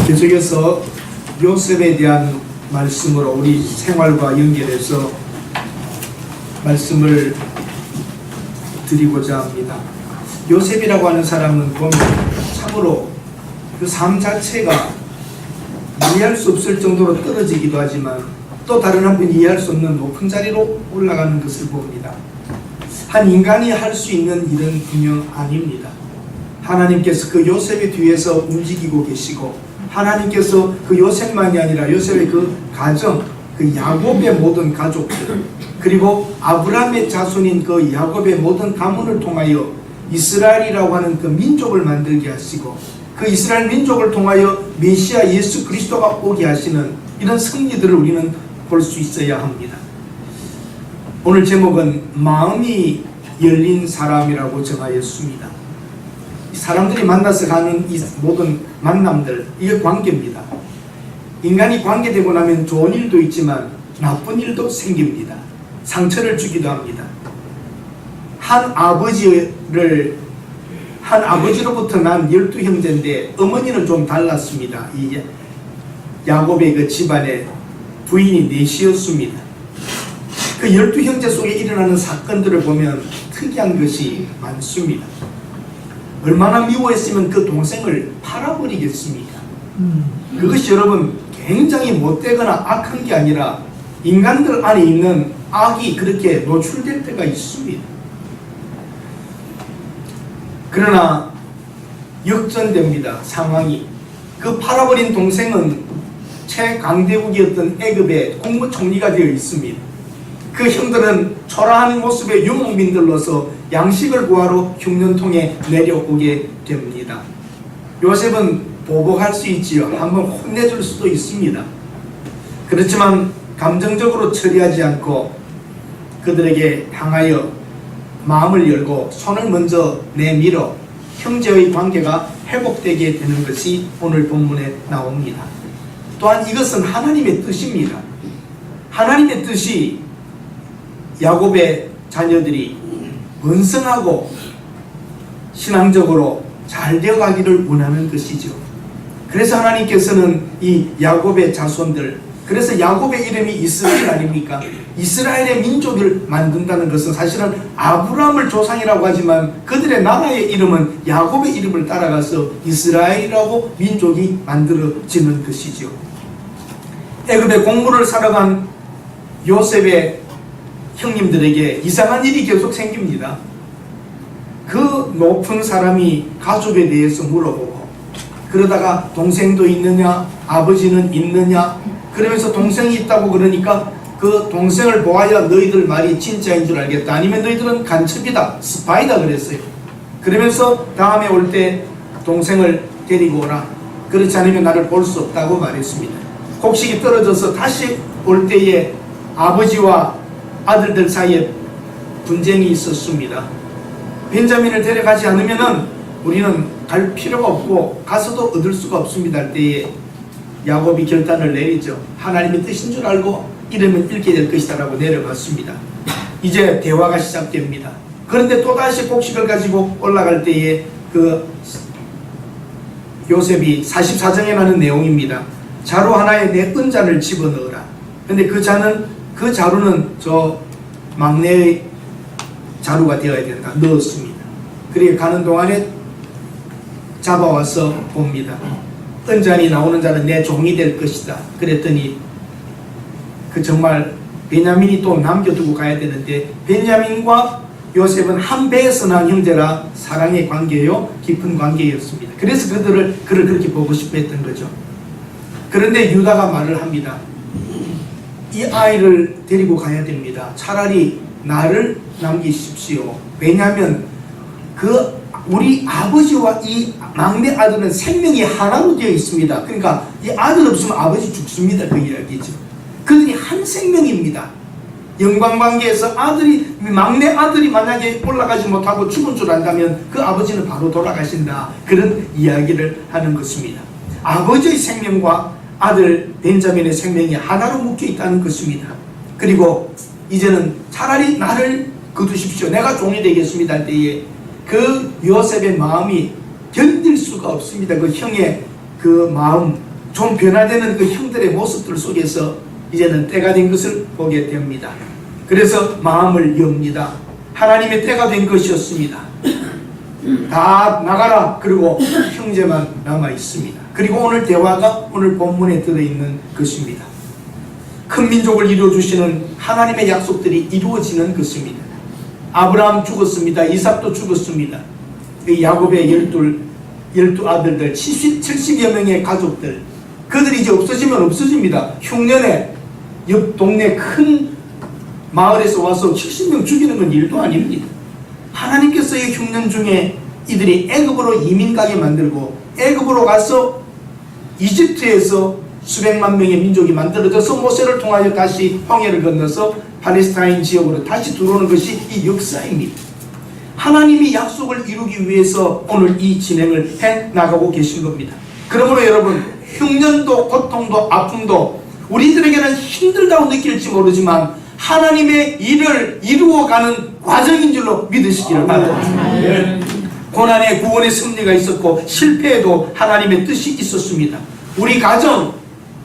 계속해서 요셉에 대한 말씀으로 우리 생활과 연결해서 말씀을 드리고자 합니다. 요셉이라고 하는 사람은 보면 참으로 그 삶 자체가 이해할 수 없을 정도로 떨어지기도 하지만 또 다른 한편이 이해할 수 없는 높은 자리로 올라가는 것을 봅니다. 한 인간이 할 수 있는 일은 분명 아닙니다. 하나님께서 그 요셉의 뒤에서 움직이고 계시고, 하나님께서 그 요셉만이 아니라 요셉의 그 가정, 그 야곱의 모든 가족들, 그리고 아브라함의 자손인 그 야곱의 모든 가문을 통하여 이스라엘이라고 하는 그 민족을 만들게 하시고, 그 이스라엘 민족을 통하여 메시아 예수 그리스도가 오게 하시는 이런 승리들을 우리는 볼 수 있어야 합니다. 오늘 제목은 마음이 열린 사람이라고 정하였습니다. 사람들이 만나서 가는 이 모든 만남들, 이게 관계입니다. 인간이 관계되고 나면 좋은 일도 있지만 나쁜 일도 생깁니다. 상처를 주기도 합니다. 한 아버지로부터 난 12형제인데 어머니는 좀 달랐습니다. 이 야곱의 그 집안에 부인이 넷이었습니다. 그 12형제 속에 일어나는 사건들을 보면 특이한 것이 많습니다. 얼마나 미워했으면 그 동생을 팔아버리겠습니까? 그것이 여러분 굉장히 못되거나 악한 게 아니라 인간들 안에 있는 악이 그렇게 노출될 때가 있습니다. 그러나 역전됩니다. 상황이. 그 팔아버린 동생은 최강대국이었던 애굽의 국무총리가 되어 있습니다. 그 형들은 초라한 모습의 유목민들로서 양식을 구하러 흉년통에 내려오게 됩니다. 요셉은 보복할 수 있지요. 한번 혼내줄 수도 있습니다. 그렇지만 감정적으로 처리하지 않고 그들에게 향하여 마음을 열고 손을 먼저 내밀어 형제의 관계가 회복되게 되는 것이 오늘 본문에 나옵니다. 또한 이것은 하나님의 뜻입니다. 하나님의 뜻이 야곱의 자녀들이 번성하고 신앙적으로 잘 되어가기를 원하는 것이죠. 그래서 하나님께서는 이 야곱의 자손들, 그래서 야곱의 이름이 이스라엘 아닙니까? 이스라엘의 민족을 만든다는 것은 사실은 아브라함을 조상이라고 하지만 그들의 나라의 이름은 야곱의 이름을 따라가서 이스라엘이라고 민족이 만들어지는 것이죠. 애굽의 공물을 살아간 요셉의 형님들에게 이상한 일이 계속 생깁니다. 그 높은 사람이 가족에 대해서 물어보고, 그러다가 동생도 있느냐, 아버지는 있느냐, 그러면서 동생이 있다고 그러니까 그 동생을 보아야 너희들 말이 진짜인 줄 알겠다, 아니면 너희들은 간첩이다, 스파이다 그랬어요. 그러면서 다음에 올 때 동생을 데리고 오라, 그렇지 않으면 나를 볼 수 없다고 말했습니다. 곡식이 떨어져서 다시 올 때에 아버지와 아들들 사이에 분쟁이 있었습니다. 벤자민을 데려가지 않으면은 우리는 갈 필요가 없고 가서도 얻을 수가 없습니다 할 때에 야곱이 결단을 내리죠. 하나님의 뜻인 줄 알고 이러면 잃게 될 것이다 라고 내려갔습니다. 이제 대화가 시작됩니다. 그런데 또다시 곡식을 가지고 올라갈 때에 그 요셉이 44장에 나는 내용입니다. 자루 하나에 내 은잔을 집어넣어라. 근데 그 자루는 저 막내의 자루가 되어야 된다. 넣었습니다. 그리고 가는 동안에 잡아와서 봅니다. 은잔이 나오는 자는 내 종이 될 것이다. 그랬더니 그 정말 베냐민이 또 남겨두고 가야 되는데, 베냐민과 요셉은 한 배에서 난 형제라 사랑의 관계요, 깊은 관계였습니다. 그래서 그를 그렇게 보고 싶어 했던 거죠. 그런데 유다가 말을 합니다. 이 아이를 데리고 가야 됩니다. 차라리 나를 남기십시오. 왜냐하면 우리 아버지와 이 막내 아들은 생명이 하나로 되어 있습니다. 그러니까 이 아들 없으면 아버지 죽습니다. 그 이야기죠. 그들이 한 생명입니다. 영광관계에서 막내 아들이 만약에 올라가지 못하고 죽은 줄 안다면 그 아버지는 바로 돌아가신다. 그런 이야기를 하는 것입니다. 아버지의 생명과 아들 벤자민의 생명이 하나로 묶여 있다는 것입니다. 그리고 이제는 차라리 나를 거두십시오. 내가 종이 되겠습니다 할 때에 그 요셉의 마음이 견딜 수가 없습니다. 그 형의 그 마음, 좀 변화되는 그 형들의 모습들 속에서 이제는 때가 된 것을 보게 됩니다. 그래서 마음을 엽니다. 하나님의 때가 된 것이었습니다. 다 나가라. 그리고 형제만 남아 있습니다. 그리고 오늘 대화가 오늘 본문에 들어있는 것입니다. 큰 민족을 이루어주시는 하나님의 약속들이 이루어지는 것입니다. 아브라함 죽었습니다. 이삭도 죽었습니다. 야곱의 12 아들들 70여 명의 가족들, 그들이 이제 없어지면 없어집니다. 흉년에 옆 동네 큰 마을에서 와서 70명 죽이는 건 일도 아닙니다. 하나님께서 이 흉년 중에 이들이 애굽으로 이민 가게 만들고 애굽으로 가서 이집트에서 수백만 명의 민족이 만들어져서 모세를 통하여 다시 홍해를 건너서 팔레스타인 지역으로 다시 들어오는 것이 이 역사입니다. 하나님이 약속을 이루기 위해서 오늘 이 진행을 해 나가고 계신 겁니다. 그러므로 여러분, 흉년도 고통도 아픔도 우리들에게는 힘들다고 느낄지 모르지만 하나님의 일을 이루어가는 과정인 줄로 믿으시기를 바랍니다. 고난의 구원의 승리가 있었고 실패에도 하나님의 뜻이 있었습니다. 우리 가정,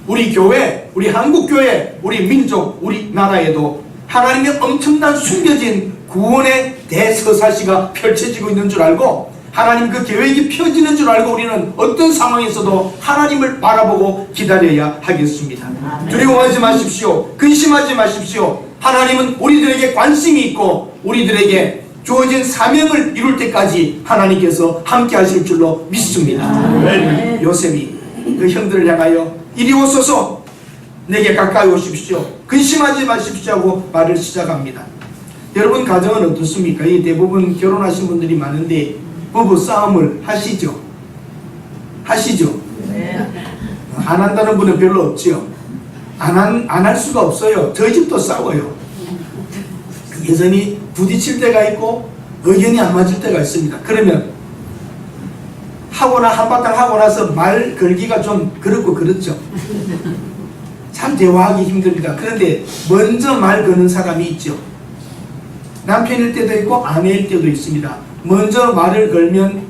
우리 교회, 우리 한국교회, 우리 민족, 우리 나라에도 하나님의 엄청난 숨겨진 구원의 대서사시가 펼쳐지고 있는 줄 알고 하나님 그 계획이 펴지는 줄 알고 우리는 어떤 상황에서도 하나님을 바라보고 기다려야 하겠습니다. 두려워하지 마십시오. 근심하지 마십시오. 하나님은 우리들에게 관심이 있고 우리들에게 주어진 사명을 이룰 때까지 하나님께서 함께 하실 줄로 믿습니다. 요셉이 그 형들을 향하여 이리 오소서, 내게 가까이 오십시오, 근심하지 마십시오 하고 말을 시작합니다. 여러분 가정은 어떻습니까? 이 대부분 결혼하신 분들이 많은데 부부 싸움을 하시죠? 하시죠? 안 한다는 분은 별로 없죠. 안 할 수가 없어요. 저희 집도 싸워요. 여전히 부딪힐 때가 있고 의견이 안 맞을 때가 있습니다. 그러면 하거나 한바탕 하고 나서 말 걸기가 좀 그렇고 그렇죠. 참 대화하기 힘듭니다. 그런데 먼저 말 거는 사람이 있죠. 남편일 때도 있고 아내일 때도 있습니다. 먼저 말을 걸면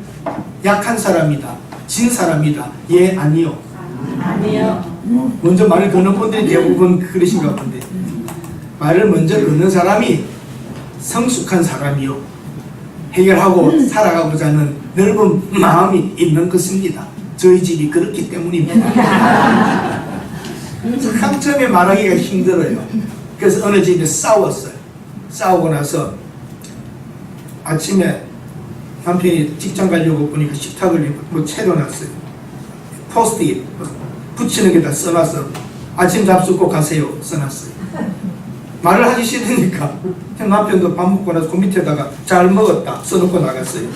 약한 사람이다, 진 사람이다. 예, 아니요? 아니요. 먼저 말을 거는 분들이 대부분 그러신 것 같은데, 말을 먼저 거는 사람이 성숙한 사람이요, 해결하고 살아가고자 하는 넓은 마음이 있는 것입니다. 저희 집이 그렇기 때문입니다. 참 처음에 말하기가 힘들어요. 그래서 어느 집에 싸웠어요. 싸우고 나서 아침에 남편이 직장 가려고 보니까 식탁을 뭐 채워놨어요. 포스트잇 붙이는 게 다 써놨어. 아침 잡수 꼭 가세요 써놨어요. 말을 하기 싫으니까 남편도 밥 먹고 나서 그 밑에다가 잘 먹었다 써놓고 나갔어요.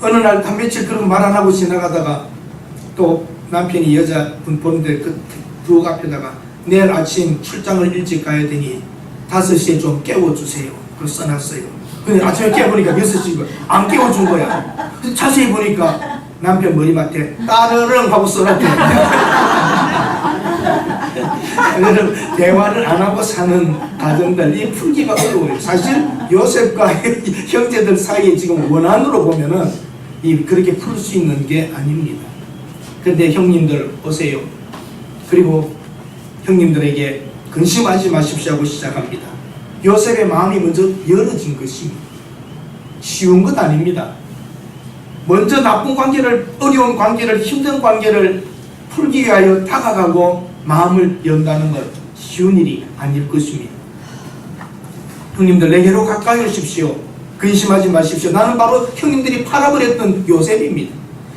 어느 날 한 며칠 그런 말 안 하고 지나가다가 또 남편이 여자분 보는데 그 부엌 앞에다가 내일 아침 출장을 일찍 가야 되니 5시에 좀 깨워주세요. 그걸 써놨어요. 근데 아침에 깨보니까 6시인 안 깨워준 거야. 자세히 보니까 남편 머리맡에 따르릉 하고 써놨대요. 대화를 안 하고 사는 가정들이 풀기가 어려워요. 사실 요셉과 형제들 사이에 지금 원한으로 보면은 그렇게 풀 수 있는 게 아닙니다. 근데 형님들 오세요. 그리고 형님들에게 근심하지 마십시오 하고 시작합니다. 요셉의 마음이 먼저 열어진 것입니다. 쉬운 것 아닙니다. 먼저 나쁜 관계를, 어려운 관계를, 힘든 관계를 풀기 위하여 다가가고 마음을 연다는 것 쉬운 일이 아닐 것입니다. 형님들 내게로 가까이 오십시오. 근심하지 마십시오. 나는 바로 형님들이 팔아버렸던 요셉입니다.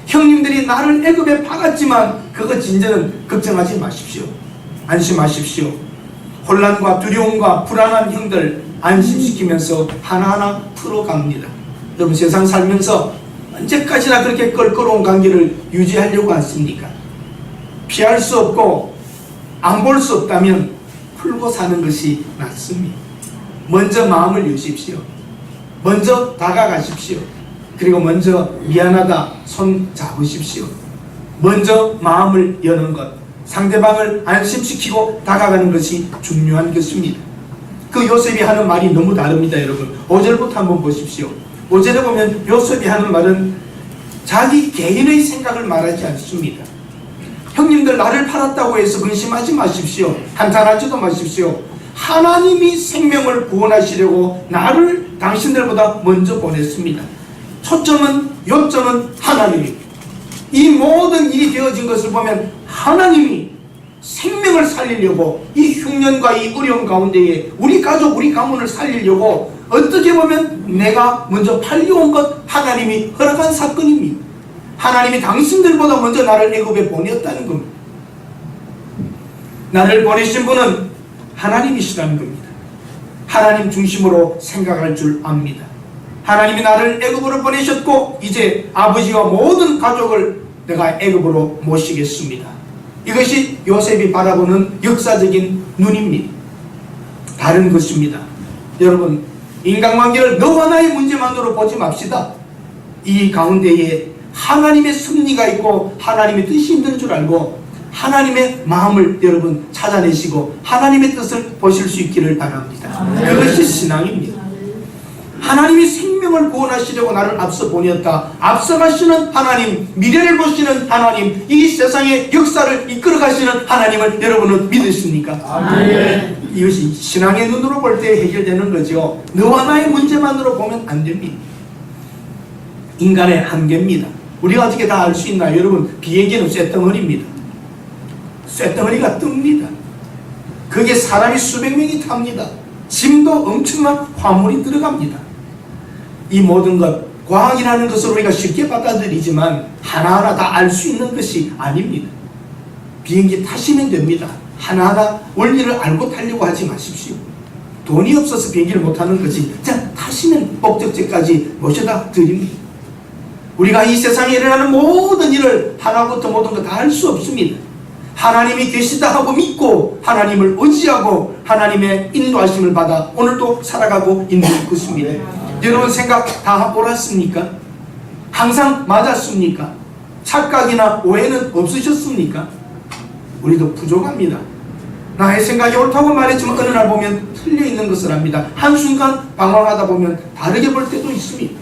형님들이 나를 애굽에 팔았지만 그거 진짜는 걱정하지 마십시오. 안심하십시오. 혼란과 두려움과 불안한 형들 안심시키면서 하나하나 풀어갑니다. 여러분 세상 살면서 언제까지나 그렇게 껄끄러운 관계를 유지하려고 하십니까? 피할 수 없고 안 볼 수 없다면 풀고 사는 것이 낫습니다. 먼저 마음을 여십시오. 먼저 다가가십시오. 그리고 먼저 미안하다 손 잡으십시오. 먼저 마음을 여는 것, 상대방을 안심시키고 다가가는 것이 중요한 것입니다. 그 요셉이 하는 말이 너무 다릅니다. 여러분 5절부터 한번 보십시오. 5절에 보면 요셉이 하는 말은 자기 개인의 생각을 말하지 않습니다. 형님들 나를 팔았다고 해서 근심하지 마십시오. 한탄하지도 마십시오. 하나님이 생명을 구원하시려고 나를 당신들보다 먼저 보냈습니다. 초점은, 요점은 하나님입니다. 이 모든 일이 되어진 것을 보면 하나님이 생명을 살리려고 이 흉년과 이 어려운 가운데에 우리 가족, 우리 가문을 살리려고 어떻게 보면 내가 먼저 팔려온 것 하나님이 허락한 사건입니다. 하나님이 당신들보다 먼저 나를 애굽에 보냈다는 겁니다. 나를 보내신 분은 하나님이시라는 겁니다. 하나님 중심으로 생각할 줄 압니다. 하나님이 나를 애굽으로 보내셨고 이제 아버지와 모든 가족을 내가 애굽으로 모시겠습니다. 이것이 요셉이 바라보는 역사적인 눈입니다. 다른 것입니다. 여러분, 인간관계를 너와 나의 문제만으로 보지 맙시다. 이 가운데에 하나님의 섭리가 있고 하나님의 뜻이 있는 줄 알고 하나님의 마음을 여러분 찾아내시고 하나님의 뜻을 보실 수 있기를 바랍니다. 그것이 신앙입니다. 하나님이 생명을 구원하시려고 나를 앞서 보냈다. 앞서가시는 하나님, 미래를 보시는 하나님, 이 세상의 역사를 이끌어가시는 하나님을 여러분은 믿으십니까? 아멘. 이것이 신앙의 눈으로 볼 때 해결되는 거죠. 너와 나의 문제만으로 보면 안 됩니다. 인간의 한계입니다. 우리가 어떻게 다 알 수 있나요? 여러분, 비행기는 쇳덩어리입니다. 쇳덩어리가 뜹니다. 거기에 사람이 수백 명이 탑니다. 짐도 엄청난 화물이 들어갑니다. 이 모든 것, 과학이라는 것을 우리가 쉽게 받아들이지만 하나하나 다 알 수 있는 것이 아닙니다. 비행기 타시면 됩니다. 하나하나 원리를 알고 타려고 하지 마십시오. 돈이 없어서 비행기를 못 타는 거지. 자, 타시면 목적지까지 모셔다 드립니다. 우리가 이 세상에 일어나는 모든 일을 하나부터 모든 것 다 알 수 없습니다. 하나님이 계시다 하고 믿고 하나님을 의지하고 하나님의 인도하심을 받아 오늘도 살아가고 있는 것입니다. 여러분 생각 다 옳았습니까? 항상 맞았습니까? 착각이나 오해는 없으셨습니까? 우리도 부족합니다. 나의 생각이 옳다고 말했지만 어느 날 보면 틀려 있는 것을 압니다. 한순간 방황하다 보면 다르게 볼 때도 있습니다.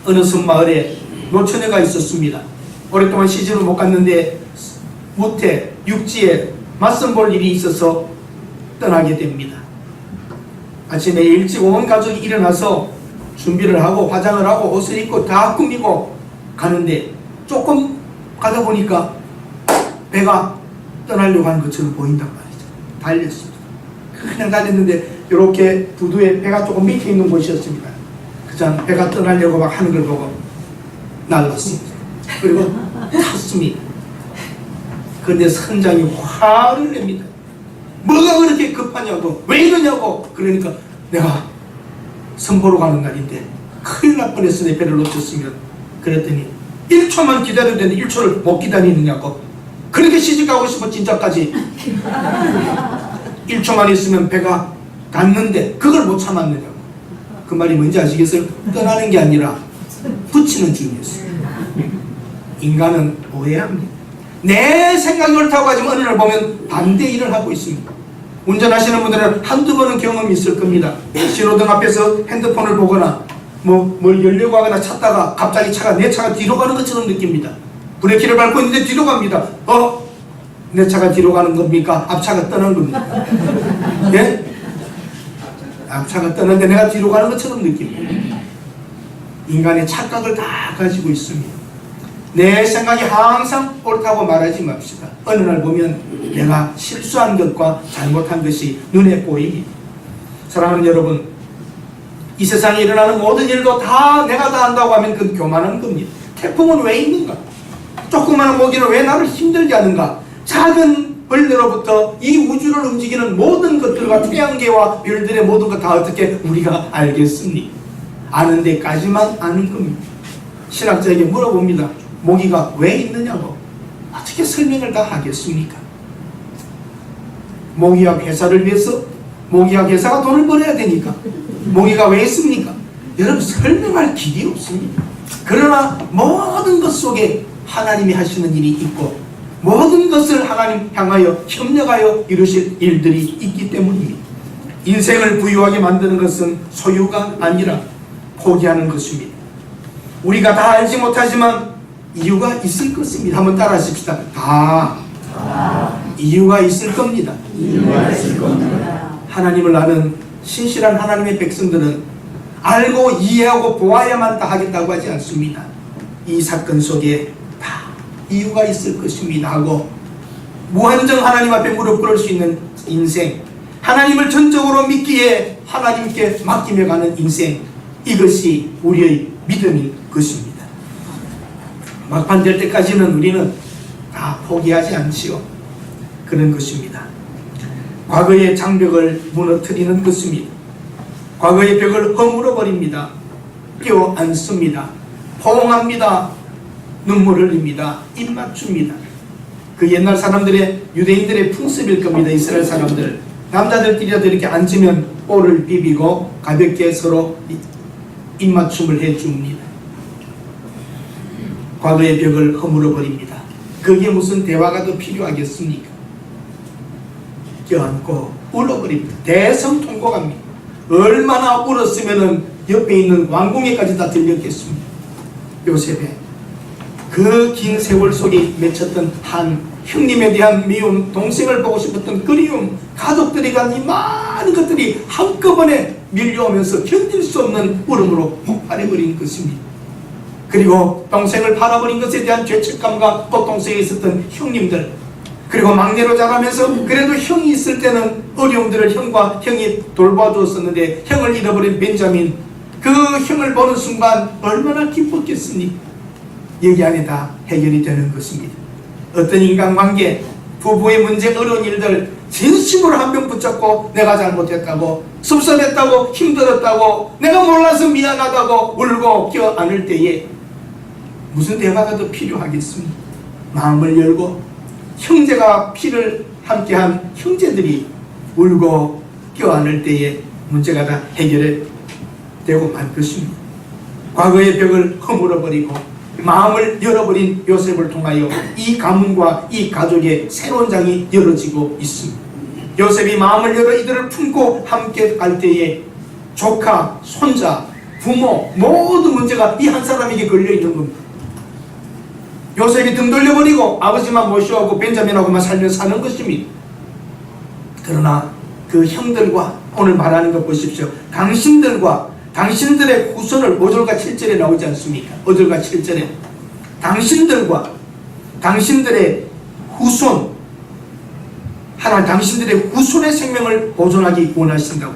어느 섬마을에 노처녀가 있었습니다. 오랫동안 시집을 못 갔는데 무태, 육지에 맞선 볼 일이 있어서 떠나게 됩니다. 아침에 일찍 온 가족이 일어나서 준비를 하고 화장을 하고 옷을 입고 다 꾸미고 가는데 조금 가다 보니까 배가 떠나려고 하는 것처럼 보인단 말이죠. 달렸습니다. 그냥 달렸는데 이렇게 부두에 배가 조금 밑에 있는 곳이었습니다. 그냥 배가 떠나려고 막 하는 걸 보고 날랐습니다. 그리고 탔습니다. 그런데 선장이 화를 냅니다. 뭐가 그렇게 급하냐고, 왜 이러냐고. 그러니까 내가 선보러 가는 날인데 큰일 날 뻔했어. 내 배를 놓쳤으면. 그랬더니 1초만 기다려도 되는데 1초를 못 기다리느냐고. 그렇게 시집가고 싶어 진짜까지 1초만 있으면 배가 갔는데 그걸 못 참았느냐고. 그 말이 뭔지 아시겠어요? 떠나는 게 아니라 붙이는 중이었어요. 인간은 오해합니다. 내 생각이 옳다고 하지만 어느 날 보면 반대 일을 하고 있습니다. 운전하시는 분들은 한두 번은 경험이 있을 겁니다. 신호등 앞에서 핸드폰을 보거나 뭘 열려고 하거나 찾다가 갑자기 내 차가 뒤로 가는 것처럼 느낍니다. 브레이크를 밟고 있는데 뒤로 갑니다. 내 차가 뒤로 가는 겁니까? 앞차가 떠난 겁니다. 예? 앞차가 떠났는데 내가 뒤로 가는 것처럼 느낍니다. 인간의 착각을 다 가지고 있습니다. 내 생각이 항상 옳다고 말하지 맙시다. 어느 날 보면 내가 실수한 것과 잘못한 것이 눈에 보입니다. 사랑하는 여러분, 이 세상에 일어나는 모든 일도 다 내가 다 한다고 하면 그건 교만한 겁니다. 태풍은 왜 있는가? 조그마한 모기는 왜 나를 힘들게 하는가? 작은 벌레로부터 이 우주를 움직이는 모든 것들과 태양계와 별들의 모든 것 다 어떻게 우리가 알겠습니까? 아는 데까지만 아는 겁니다. 신학자에게 물어봅니다. 모기가 왜 있느냐고. 어떻게 설명을 다 하겠습니까? 모기약 회사를 위해서 모기약 회사가 돈을 벌어야 되니까. 모기가 왜 있습니까? 여러분 설명할 길이 없습니다. 그러나 모든 것 속에 하나님이 하시는 일이 있고 모든 것을 하나님 향하여 협력하여 이루실 일들이 있기 때문입니다. 인생을 부유하게 만드는 것은 소유가 아니라 포기하는 것입니다. 우리가 다 알지 못하지만 이유가 있을 것입니다. 한번 따라 하십시다. 다 이유가 있을 겁니다. 이유가 있을 겁니다. 하나님을 아는 신실한 하나님의 백성들은 알고 이해하고 보아야만 다 하겠다고 하지 않습니다. 이 사건 속에 다 이유가 있을 것입니다 하고 무한정 하나님 앞에 무릎 꿇을 수 있는 인생, 하나님을 전적으로 믿기에 하나님께 맡기며 가는 인생, 이것이 우리의 믿음인 것입니다. 막판 될 때까지는 우리는 다 포기하지 않지요. 그런 것입니다. 과거의 장벽을 무너뜨리는 것입니다. 과거의 벽을 허물어 버립니다. 껴안습니다. 포옹합니다. 눈물 흘립니다. 입 맞춥니다. 그 옛날 사람들의, 유대인들의 풍습일 겁니다. 이스라엘 사람들, 남자들끼리라도 이렇게 앉으면 볼을 비비고 가볍게 서로 입맞춤을 해줍니다. 과거의 벽을 허물어 버립니다. 거기에 무슨 대화가 더 필요하겠습니까? 껴안고 울어버립니다. 대성통곡합니다. 얼마나 울었으면 옆에 있는 왕궁에까지 다 들렸겠습니다. 요셉의 그 긴 세월 속에 맺혔던 한 형님에 대한 미움, 동생을 보고 싶었던 그리움, 가족들에 대한 이 많은 것들이 한꺼번에 밀려오면서 견딜 수 없는 울음으로 폭발해버린 것입니다. 그리고 동생을 팔아버린 것에 대한 죄책감과 또 동생에 있었던 형님들, 그리고 막내로 자라면서 그래도 형이 있을 때는 어려움들을 형과 형이 돌봐주었었는데 형을 잃어버린 벤자민, 그 형을 보는 순간 얼마나 기뻤겠습니까? 여기 안에 다 해결이 되는 것입니다. 어떤 인간관계, 부부의 문제, 어려운 일들 진심으로 한 명 붙잡고 내가 잘못했다고, 섭섭했다고, 힘들었다고, 내가 몰라서 미안하다고 울고 껴안을 때에 무슨 대화가 더 필요하겠습니까? 마음을 열고 형제가 피를 함께한 형제들이 울고 껴안을 때에 문제가 다 해결이 되고 말 것입니다. 과거의 벽을 허물어버리고 마음을 열어버린 요셉을 통하여 이 가문과 이 가족의 새로운 장이 열어지고 있습니다. 요셉이 마음을 열어 이들을 품고 함께 갈 때에 조카, 손자, 부모 모든 문제가 이 한 사람에게 걸려있는 겁니다. 요셉이 등 돌려버리고 아버지만 모셔오고 벤자민하고만 살며 사는 것입니다. 그러나 그 형들과 오늘 말하는 것 보십시오. 당신들과 당신들의 후손을 5절과 7절에 나오지 않습니까? 5절과 7절에 당신들과 당신들의 후손, 하나님 당신들의 후손의 생명을 보존하기 원하신다고.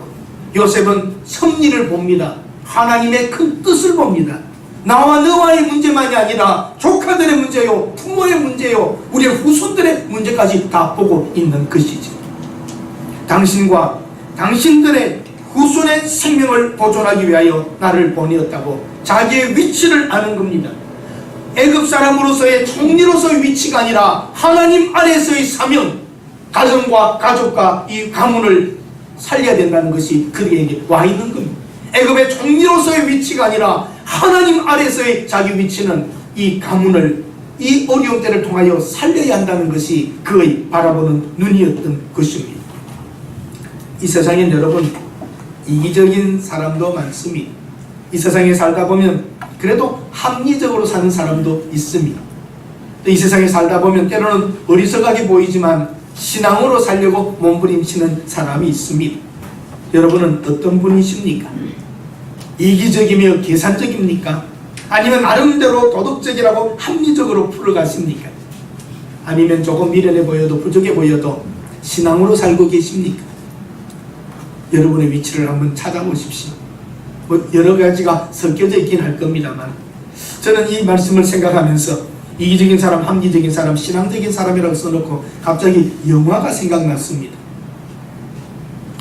요셉은 섭리를 봅니다. 하나님의 큰 뜻을 봅니다. 나와 너와의 문제만이 아니라 조카들의 문제요, 부모의 문제요, 우리의 후손들의 문제까지 다 보고 있는 것이죠. 당신과 당신들의 후손의 생명을 보존하기 위하여 나를 보내었다고 자기의 위치를 아는 겁니다. 애굽 사람으로서의 총리로서의 위치가 아니라 하나님 안에서의 사명, 가정과 가족과 이 가문을 살려야 된다는 것이 그에게 와 있는 겁니다. 애굽의 총리로서의 위치가 아니라 하나님 아래서의 자기 위치는 이 가문을 이 어려운 때를 통하여 살려야 한다는 것이 그의 바라보는 눈이었던 것입니다. 이 세상엔 여러분 이기적인 사람도 많습니다. 이 세상에 살다 보면 그래도 합리적으로 사는 사람도 있습니다. 또 이 세상에 살다 보면 때로는 어리석하게 보이지만 신앙으로 살려고 몸부림치는 사람이 있습니다. 여러분은 어떤 분이십니까? 이기적이며 계산적입니까? 아니면 나름대로 도덕적이라고 합리적으로 풀어가십니까? 아니면 조금 미련해 보여도 부족해 보여도 신앙으로 살고 계십니까? 여러분의 위치를 한번 찾아보십시오. 뭐 여러 가지가 섞여져 있긴 할 겁니다만 저는 이 말씀을 생각하면서 이기적인 사람, 합리적인 사람, 신앙적인 사람이라고 써놓고 갑자기 영화가 생각났습니다.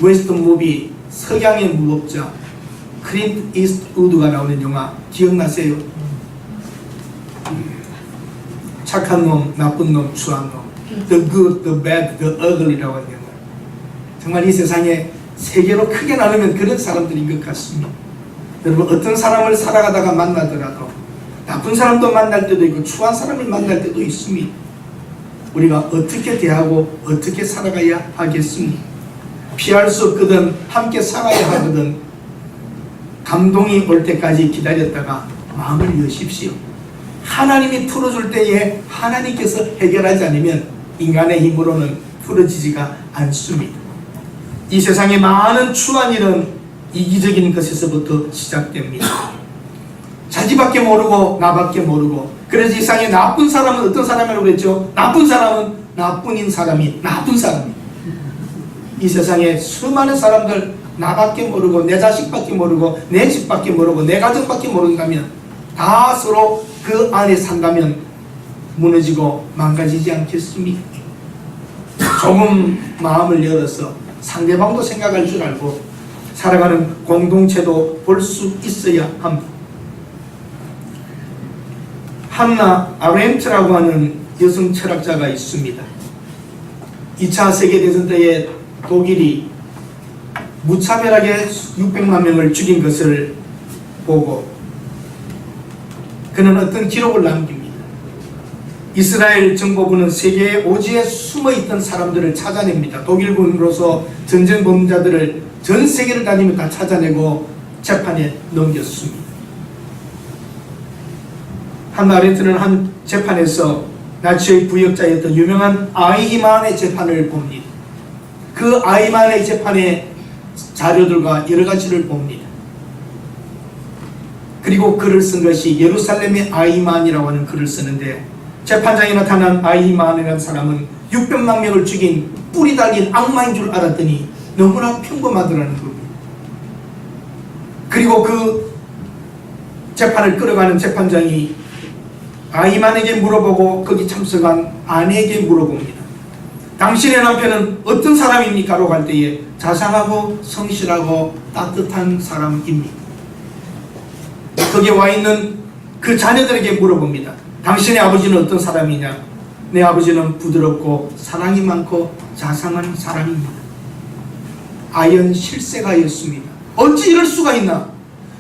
웨스턴 무비, 석양의 무법자 클린트 이스트우드가 나오는 영화 기억나세요? 착한 놈, 나쁜 놈, 추한 놈, The Good, The Bad, The Ugly라고 하는 영화. 정말 이 세상에 세 개로 크게 나누면 그런 사람들인 것 같습니다. 여러분 어떤 사람을 살아가다가 만나더라도 나쁜 사람도 만날 때도 있고 추한 사람을 만날 때도 있습니다. 우리가 어떻게 대하고 어떻게 살아가야 하겠습니까? 피할 수 없거든 함께 살아야 하거든 감동이 올 때까지 기다렸다가 마음을 여십시오. 하나님이 풀어줄 때에 하나님께서 해결하지 않으면 인간의 힘으로는 풀어지지가 않습니다. 이 세상의 많은 추한 일은 이기적인 것에서부터 시작됩니다. 자기밖에 모르고 나밖에 모르고, 그래서 이 세상에 나쁜 사람은 어떤 사람이라고 그랬죠? 나쁜 사람은 나뿐인 사람이 나쁜 사람이에요. 이 세상에 수많은 사람들 나밖에 모르고 내 자식밖에 모르고 내 집밖에 모르고 내 가족밖에 모른다면, 다 서로 그 안에 산다면 무너지고 망가지지 않겠습니까? 조금 마음을 열어서 상대방도 생각할 줄 알고 살아가는 공동체도 볼 수 있어야 합니다. 한나 아렌트라고 하는 여성 철학자가 있습니다. 2차 세계대전 때에 독일이 무차별하게 600만 명을 죽인 것을 보고 그는 어떤 기록을 남깁니다. 이스라엘 정보부는 세계의 오지에 숨어있던 사람들을 찾아냅니다. 독일군으로서 전쟁 범죄자들을 전 세계를 다니며 다 찾아내고 재판에 넘겼습니다. 한나 아렌트는 한 재판에서 나치의 부역자였던 유명한 아이히만의 재판을 봅니다. 그 아이히만의 재판의 자료들과 여러 가지를 봅니다. 그리고 글을 쓴 것이 예루살렘의 아이히만이라고 하는 글을 쓰는데, 재판장에 나타난 아이히만이라는 사람은 600만 명을 죽인 뿔이 달린 악마인 줄 알았더니 너무나 평범하더라는 겁니다. 그리고 그 재판을 끌어가는 재판장이 아이히만에게 물어보고 거기 참석한 아내에게 물어봅니다. 당신의 남편은 어떤 사람입니까? 라고 할 때에 자상하고 성실하고 따뜻한 사람입니다. 거기에 와 있는 그 자녀들에게 물어봅니다. 당신의 아버지는 어떤 사람이냐? 내 아버지는 부드럽고 사랑이 많고 자상한 사람입니다. 아연 실세가였습니다. 어찌 이럴 수가 있나?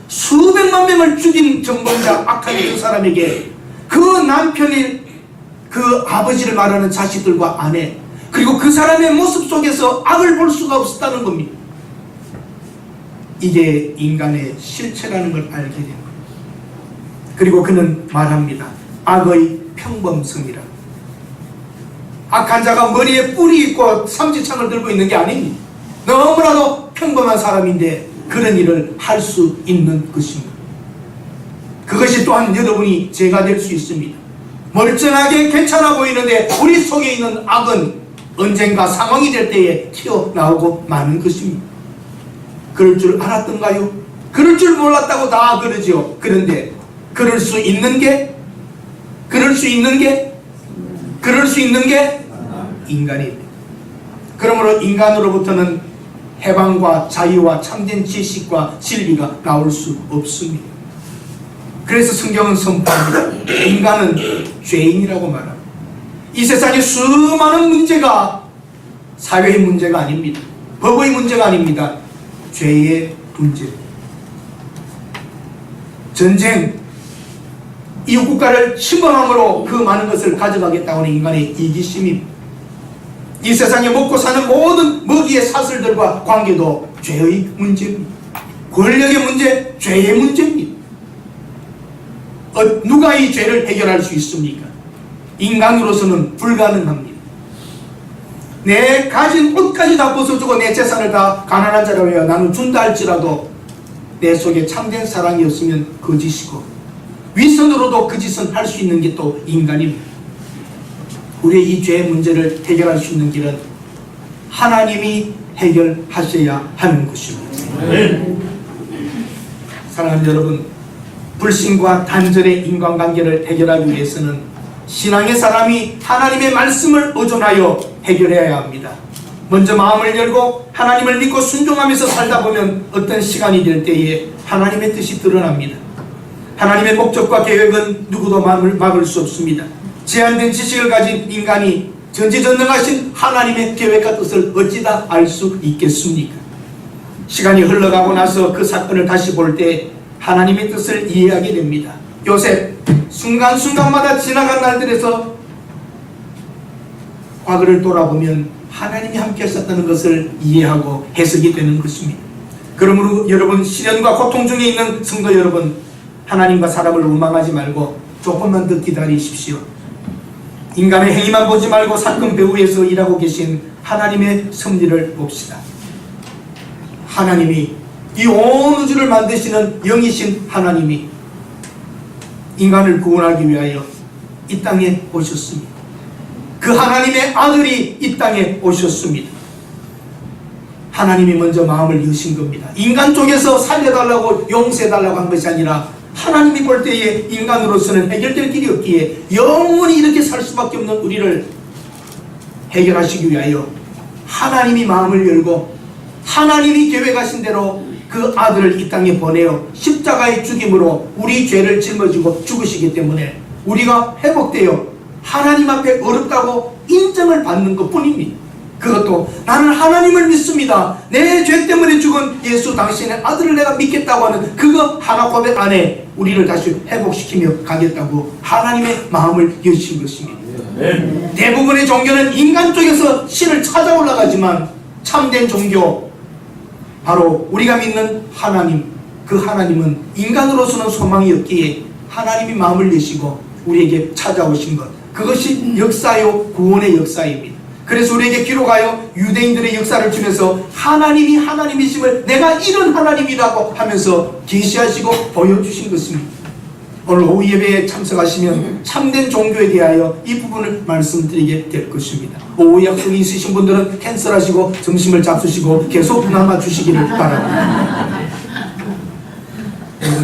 수백만 명을 죽인 정범자 악한 그 사람에게 그 남편이 그 아버지를 말하는 자식들과 아내, 그리고 그 사람의 모습 속에서 악을 볼 수가 없었다는 겁니다. 이게 인간의 실체라는 걸 알게 됩니다. 그리고 그는 말합니다. 악의 평범성이라. 악한 자가 머리에 뿔이 있고 삼지창을 들고 있는 게 아닙니다. 너무나도 평범한 사람인데 그런 일을 할 수 있는 것입니다. 그것이 또한 여러분이 죄가 될 수 있습니다. 멀쩡하게 괜찮아 보이는데 우리 속에 있는 악은 언젠가 상황이 될 때에 튀어나오고 마는 것입니다. 그럴 줄 알았던가요? 그럴 줄 몰랐다고 다 그러죠. 그런데 그럴 수 있는 게 인간입니다. 그러므로 인간으로부터는 해방과 자유와 참된 지식과 진리가 나올 수 없습니다. 그래서 성경은 선포합니다. 인간은 죄인이라고 말합니다. 이 세상에 수많은 문제가 사회의 문제가 아닙니다. 법의 문제가 아닙니다. 죄의 문제입니다. 전쟁, 이웃 국가를 침범함으로 그 많은 것을 가져가겠다고 하는 인간의 이기심입니다. 이 세상에 먹고 사는 모든 먹이의 사슬들과 관계도 죄의 문제입니다. 권력의 문제, 죄의 문제입니다. 누가 이 죄를 해결할 수 있습니까? 인간으로서는 불가능합니다. 내 가진 옷까지 다 벗어주고 내 재산을 다 가난한 자라고 해야 나눠준다 할지라도 내 속에 참된 사랑이 없으면 거짓이고, 위선으로도 그 짓은 할 수 있는 게 또 인간입니다. 우리의 이 죄의 문제를 해결할 수 있는 길은 하나님이 해결하셔야 하는 것입니다. 네. 사랑하는 여러분, 불신과 단절의 인간관계를 해결하기 위해서는 신앙의 사람이 하나님의 말씀을 의존하여 해결해야 합니다. 먼저 마음을 열고 하나님을 믿고 순종하면서 살다 보면 어떤 시간이 될 때에 하나님의 뜻이 드러납니다. 하나님의 목적과 계획은 누구도 막을 수 없습니다. 제한된 지식을 가진 인간이 전지전능하신 하나님의 계획과 뜻을 어찌다 알 수 있겠습니까? 시간이 흘러가고 나서 그 사건을 다시 볼 때 하나님의 뜻을 이해하게 됩니다. 요셉, 순간순간마다 지나간 날들에서 과거를 돌아보면 하나님이 함께 하셨다는 것을 이해하고 해석이 되는 것입니다. 그러므로 여러분, 시련과 고통 중에 있는 성도 여러분, 하나님과 사람을 원망하지 말고 조금만 더 기다리십시오. 인간의 행위만 보지 말고 사건 배후에서 일하고 계신 하나님의 섭리를 봅시다. 하나님이 이 온 우주를 만드시는 영이신 하나님이 인간을 구원하기 위하여 이 땅에 오셨습니다. 그 하나님의 아들이 이 땅에 오셨습니다. 하나님이 먼저 마음을 여신 겁니다. 인간 쪽에서 살려달라고 용서해달라고 한 것이 아니라 하나님이 볼 때에 인간으로서는 해결될 길이 없기에 영원히 이렇게 살 수밖에 없는 우리를 해결하시기 위하여 하나님이 마음을 열고 하나님이 계획하신 대로 그 아들을 이 땅에 보내어 십자가의 죽임으로 우리 죄를 짊어지고 죽으시기 때문에 우리가 회복되어 하나님 앞에 어렵다고 인정을 받는 것 뿐입니다. 그것도 나는 하나님을 믿습니다. 내 죄 때문에 죽은 예수 당신의 아들을 내가 믿겠다고 하는 그거 하나 고백 안에 우리를 다시 회복시키며 가겠다고 하나님의 마음을 여신 것입니다. 대부분의 종교는 인간 쪽에서 신을 찾아 올라가지만 참된 종교, 바로 우리가 믿는 하나님, 그 하나님은 인간으로서는 소망이 없기에 하나님이 마음을 내시고 우리에게 찾아오신 것, 그것이 역사요 구원의 역사입니다. 그래서 우리에게 기록하여 유대인들의 역사를 주면서 하나님이 하나님이심을 내가 이런 하나님이라고 하면서 계시하시고 보여주신 것입니다. 오늘 오후 예배에 참석하시면 참된 종교에 대하여 이 부분을 말씀드리게 될 것입니다. 오후 약속이 있으신 분들은 캔슬하시고 점심을 잡수시고 계속 남아 주시기를 바랍니다.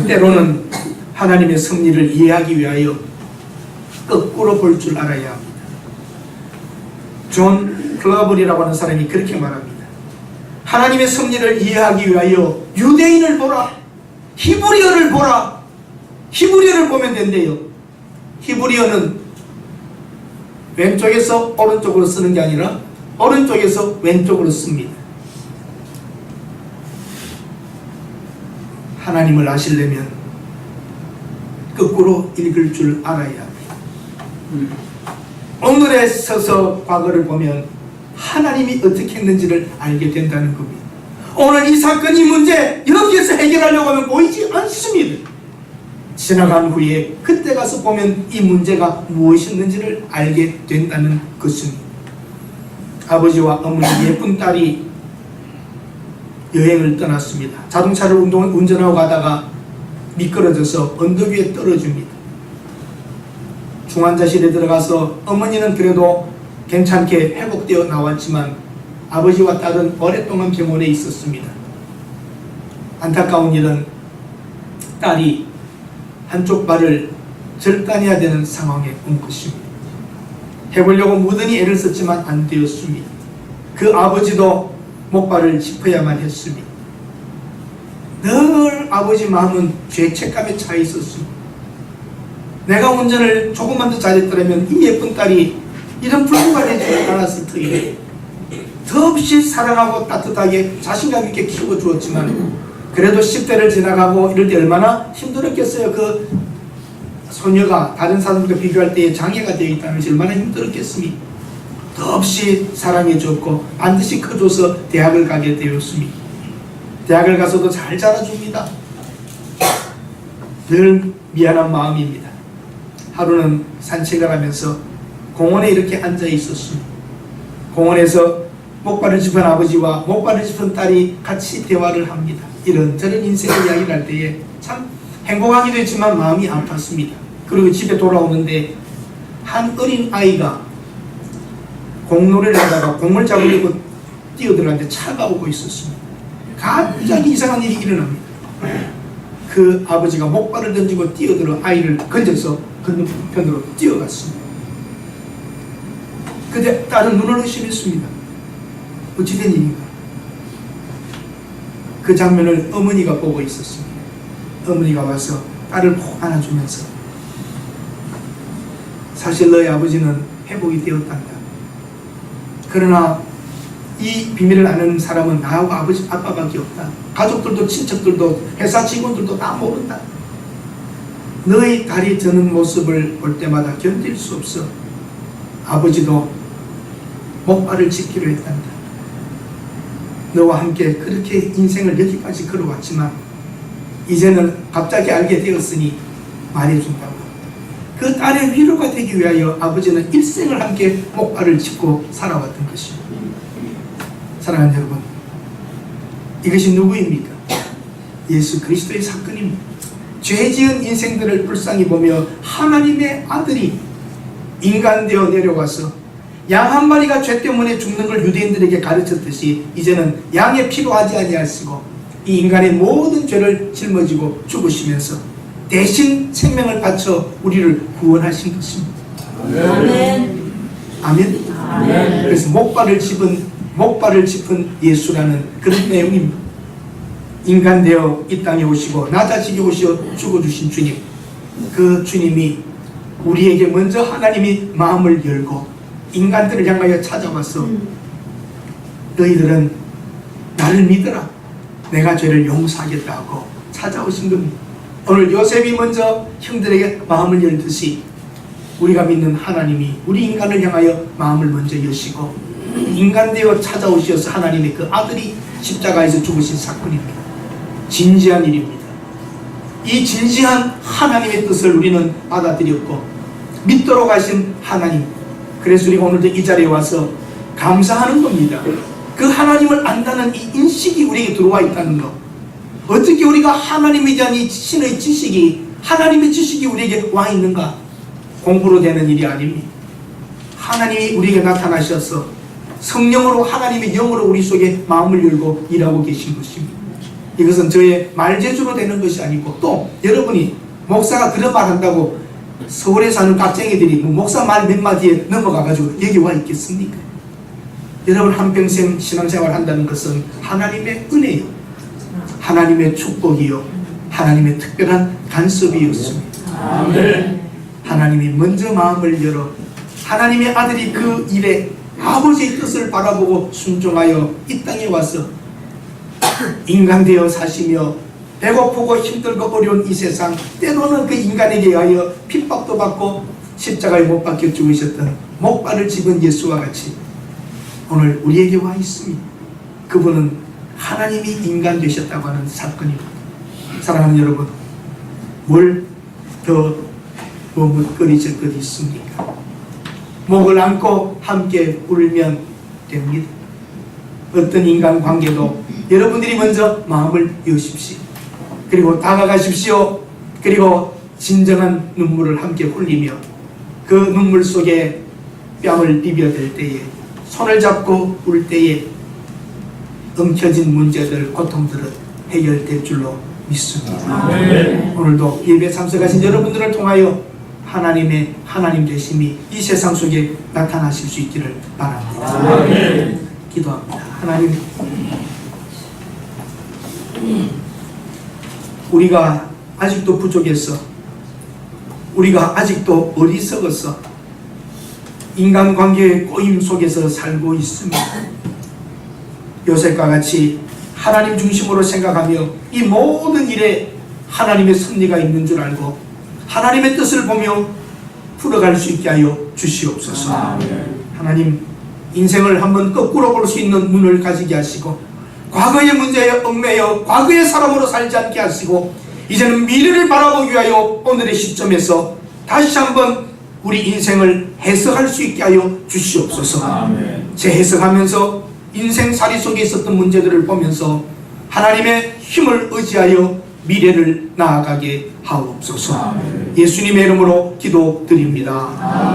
때로는 하나님의 섭리를 이해하기 위하여 거꾸로 볼 줄 알아야 합니다. 존 클러블이라고 하는 사람이 그렇게 말합니다. 하나님의 섭리를 이해하기 위하여 유대인을 보라, 히브리어를 보라. 히브리어를 보면 된대요. 히브리어는 왼쪽에서 오른쪽으로 쓰는 게 아니라 오른쪽에서 왼쪽으로 씁니다. 하나님을 아시려면 거꾸로 읽을 줄 알아야 합니다. 오늘에 서서 과거를 보면 하나님이 어떻게 했는지를 알게 된다는 겁니다. 오늘 이 사건, 이 문제 이렇게 해서 해결하려고 하면 보이지 않습니다. 지나간 후에 그때 가서 보면 이 문제가 무엇이었는지를 알게 된다는 것입니다. 아버지와 어머니 예쁜 딸이 여행을 떠났습니다. 자동차를 운전하고 가다가 미끄러져서 언덕 위에 떨어집니다. 중환자실에 들어가서 어머니는 그래도 괜찮게 회복되어 나왔지만 아버지와 딸은 오랫동안 병원에 있었습니다. 안타까운 일은 딸이 한쪽 발을 절단해야 되는 상황에 온 것입니다. 해보려고 무던히 애를 썼지만 안 되었습니다. 그 아버지도 목발을 짚어야만 했습니다. 늘 아버지 마음은 죄책감에 차 있었습니다. 내가 운전을 조금만 더 잘했더라면 이 예쁜 딸이 이런 불구가 되지 않았을 터이네. 더없이 사랑하고 따뜻하게 자신감 있게 키워주었지만 그래도 10대를 지나가고 이럴 때 얼마나 힘들었겠어요. 그 소녀가 다른 사람들과 비교할 때에 장애가 되어 있다는 것이 얼마나 힘들었겠습니까? 더없이 사랑해줬고 반드시 커줘서 대학을 가게 되었습니다. 대학을 가서도 잘 자라줍니다. 늘 미안한 마음입니다. 하루는 산책을 하면서 공원에 이렇게 앉아 있었습니다. 공원에서 목발을 짚은 아버지와 목발을 짚은 딸이 같이 대화를 합니다. 이런저런 인생의 이야기를 할 때에 참 행복하기도 했지만 마음이 아팠습니다. 그리고 집에 돌아오는데 한 어린 아이가 공놀이를 하다가 공을 잡으려고 뛰어들었는데 차가 오고 있었습니다. 갑자기 이상한 일이 일어납니다. 그 아버지가 목발을 던지고 뛰어들어 아이를 건져서 건너편으로 뛰어갔습니다. 그때 딸은 눈을 의심했습니다. 어찌된 일인가? 그 장면을 어머니가 보고 있었습니다. 어머니가 와서 딸을 꼭 안아주면서 사실 너희 아버지는 회복이 되었단다. 그러나 이 비밀을 아는 사람은 나하고 아빠밖에 없다. 가족들도 친척들도 회사 직원들도 다 모른다. 너희 딸이 저는 모습을 볼 때마다 견딜 수 없어. 아버지도 목발을 짚기로 했단다. 너와 함께 그렇게 인생을 여기까지 걸어왔지만 이제는 갑자기 알게 되었으니 말해준다고. 그 딸의 위로가 되기 위하여 아버지는 일생을 함께 목발을 짚고 살아왔던 것이요. 사랑하는 여러분, 이것이 누구입니까? 예수 그리스도의 사건입니다. 죄 지은 인생들을 불쌍히 보며 하나님의 아들이 인간 되어 내려와서 양 한 마리가 죄 때문에 죽는 걸 유대인들에게 가르쳤듯이 이제는 양의 피로 하지 아니하시고 이 인간의 모든 죄를 짊어지고 죽으시면서 대신 생명을 바쳐 우리를 구원하신 것입니다. 아멘. 아멘. 아멘. 그래서 목발을 짚은 예수라는 그런 내용입니다. 인간 되어 이 땅에 오시고 나 자식이 오시어 죽어주신 주님, 그 주님이 우리에게 먼저 하나님이 마음을 열고 인간들을 향하여 찾아와서 너희들은 나를 믿어라, 내가 죄를 용서하겠다 하고 찾아오신 겁니다. 오늘 요셉이 먼저 형들에게 마음을 열듯이 우리가 믿는 하나님이 우리 인간을 향하여 마음을 먼저 여시고 인간 되어 찾아오셔서 하나님의 그 아들이 십자가에서 죽으신 사건입니다. 진지한 일입니다. 이 진지한 하나님의 뜻을 우리는 받아들였고 믿도록 하신 하나님, 그래서 우리가 오늘도 이 자리에 와서 감사하는 겁니다. 그 하나님을 안다는 이 인식이 우리에게 들어와 있다는 것. 어떻게 우리가 하나님에 대한 이 신의 지식이, 하나님의 지식이 우리에게 와 있는가? 공부로 되는 일이 아닙니다. 하나님이 우리에게 나타나셔서 성령으로, 하나님의 영으로 우리 속에 마음을 열고 일하고 계신 것입니다. 이것은 저의 말재주로 되는 것이 아니고, 또 여러분이 목사가 그런 말 한다고 서울에 사는 깍쟁이들이 목사 말 몇 마디에 넘어가가지고 여기 와 있겠습니까? 여러분 한평생 신앙생활 한다는 것은 하나님의 은혜요, 하나님의 축복이요, 하나님의 특별한 간섭이었습니다. 아멘. 하나님이 먼저 마음을 열어 하나님의 아들이 그 일에 아버지의 뜻을 바라보고 순종하여 이 땅에 와서 인간 되어 사시며 배고프고 힘들고 어려운 이 세상, 때로는 그 인간에게 의하여 핍박도 받고 십자가에 못 박혀 죽으셨던 목발을 짚은 예수와 같이 오늘 우리에게 와 있습니다. 그분은 하나님이 인간 되셨다고 하는 사건입니다. 사랑하는 여러분, 뭘 더 머뭇거리실 것 있습니까? 목을 안고 함께 울면 됩니다. 어떤 인간관계도 여러분들이 먼저 마음을 여십시오. 그리고 다가가십시오. 그리고 진정한 눈물을 함께 흘리며 그 눈물 속에 뺨을 비벼댈 때에, 손을 잡고 울 때에 엉켜진 문제들, 고통들은 해결될 줄로 믿습니다. 아멘. 오늘도 예배 참석하신 여러분들을 통하여 하나님의 하나님 되심이 이 세상 속에 나타나실 수 있기를 바랍니다. 아멘. 기도합니다. 하나님, 우리가 아직도 부족해서, 우리가 아직도 어리석어서 인간관계의 꼬임 속에서 살고 있습니다. 요셉과 같이 하나님 중심으로 생각하며 이 모든 일에 하나님의 섭리가 있는 줄 알고 하나님의 뜻을 보며 풀어갈 수 있게 하여 주시옵소서. 하나님, 인생을 한번 거꾸로 볼 수 있는 눈을 가지게 하시고 과거의 문제에 얽매여 과거의 사람으로 살지 않게 하시고 이제는 미래를 바라보기 위하여 오늘의 시점에서 다시 한번 우리 인생을 해석할 수 있게 하여 주시옵소서. 재해석하면서 인생살이 속에 있었던 문제들을 보면서 하나님의 힘을 의지하여 미래를 나아가게 하옵소서. 예수님의 이름으로 기도드립니다.